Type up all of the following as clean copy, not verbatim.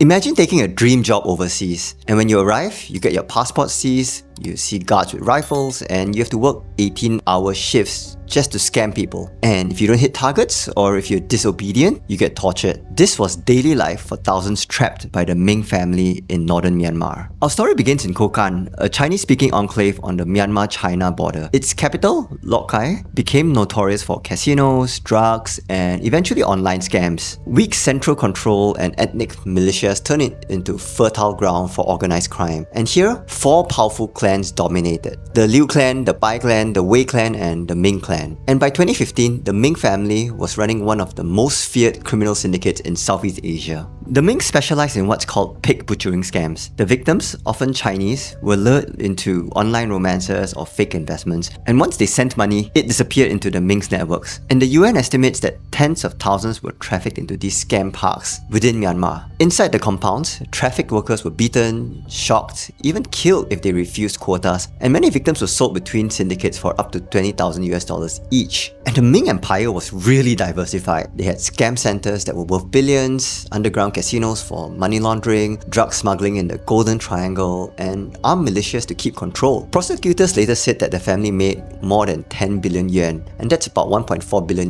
Imagine taking a dream job overseas, and when you arrive, you get your passport seized, you see guards with rifles, and you have to work 18-hour shifts just to scam people. And if you don't hit targets, or if you're disobedient, you get tortured. This was daily life for thousands trapped by the Ming family in northern Myanmar. Our story begins in Kokkan, a Chinese-speaking enclave on the Myanmar-China border. Its capital, Lok Kai, became notorious for casinos, drugs, and eventually online scams. Weak central control and ethnic militias turned it into fertile ground for organized crime. And here, 4 powerful clans dominated: the Liu clan, the Bai clan, the Wei clan, and the Ming clan. And by 2015, the Ming family was running one of the most feared criminal syndicates in Southeast Asia. The Mings specialized in what's called pig butchering scams. The victims, often Chinese, were lured into online romances or fake investments, and once they sent money, it disappeared into the Mings networks. And the UN estimates that tens of thousands were trafficked into these scam parks within Myanmar. Inside the compounds, trafficked workers were beaten, shocked, even killed if they refused quotas, and many victims were sold between syndicates for up to $20,000 each. And the Ming Empire was really diversified. They had scam centers that were worth billions, underground casinos for money laundering, drug smuggling in the Golden Triangle, and armed militias to keep control. Prosecutors later said that the family made more than 10 billion yuan, and that's about $1.4 billion.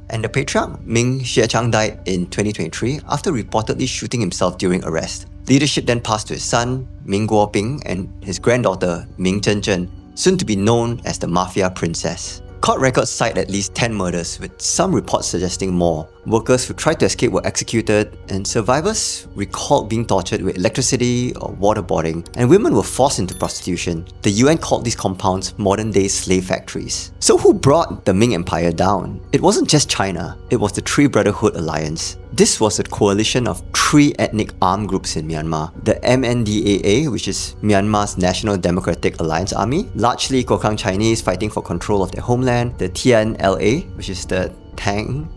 And the patriarch, Ming Xiechang, died in 2023 after reportedly shooting himself during arrest. Leadership then passed to his son, Ming Guoping, and his granddaughter, Ming Zhenzhen, soon to be known as the Mafia Princess. Court records cite at least 10 murders, with some reports suggesting more. Workers who tried to escape were executed, and survivors recalled being tortured with electricity or waterboarding, and women were forced into prostitution. The UN called these compounds modern-day slave factories. So who brought the Ming Empire down? It wasn't just China, it was the Three Brotherhood Alliance. This was a coalition of 3 ethnic armed groups in Myanmar: the MNDAA, which is Myanmar's National Democratic Alliance Army, largely Kokang Chinese fighting for control of their homeland; the TNLA, which is the Tang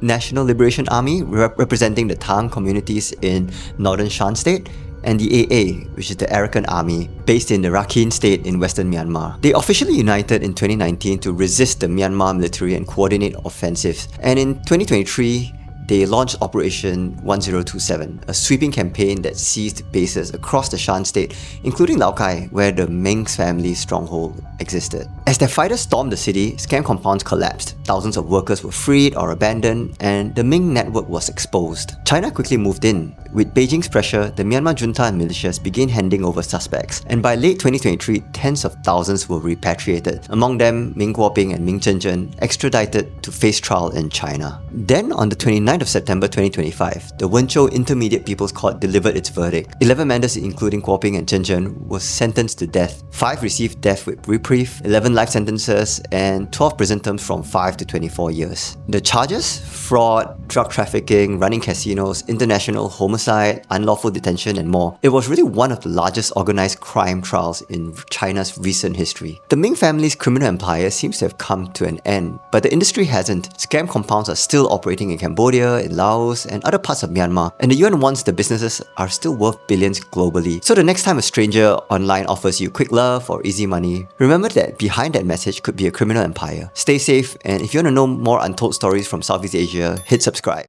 National Liberation Army, representing the Tang communities in northern Shan State; and the AA, which is the Arakan Army, based in the Rakhine State in western Myanmar. They officially united in 2019 to resist the Myanmar military and coordinate offensives, and in 2023, they launched Operation 1027, a sweeping campaign that seized bases across the Shan state, including Lok Kai, where the Mings family's stronghold existed. As their fighters stormed the city, scam compounds collapsed, thousands of workers were freed or abandoned, and the Ming network was exposed. China quickly moved in. With Beijing's pressure, the Myanmar junta and militias began handing over suspects, and by late 2023, tens of thousands were repatriated, among them Ming Guoping and Ming Zhenzhen, extradited to face trial in China. Then, on the 29th of September 2025, the Wenzhou Intermediate People's Court delivered its verdict. 11 members, including Guoping and Zhenzhen, were sentenced to death. 5 received death with reprieve, 11 life sentences, and 12 prison terms from 5 to 24 years. The charges? Fraud, drug trafficking, running casinos, international homicide, unlawful detention, and more. It was really one of the largest organized crime trials in China's recent history. The Ming family's criminal empire seems to have come to an end, but the industry hasn't. Scam compounds are still operating in Cambodia, in Laos, and other parts of Myanmar, and the UN wants the businesses are still worth billions globally. So the next time a stranger online offers you quick love or easy money, remember that behind that message could be a criminal empire. Stay safe, and if you want to know more untold stories from Southeast Asia, hit subscribe.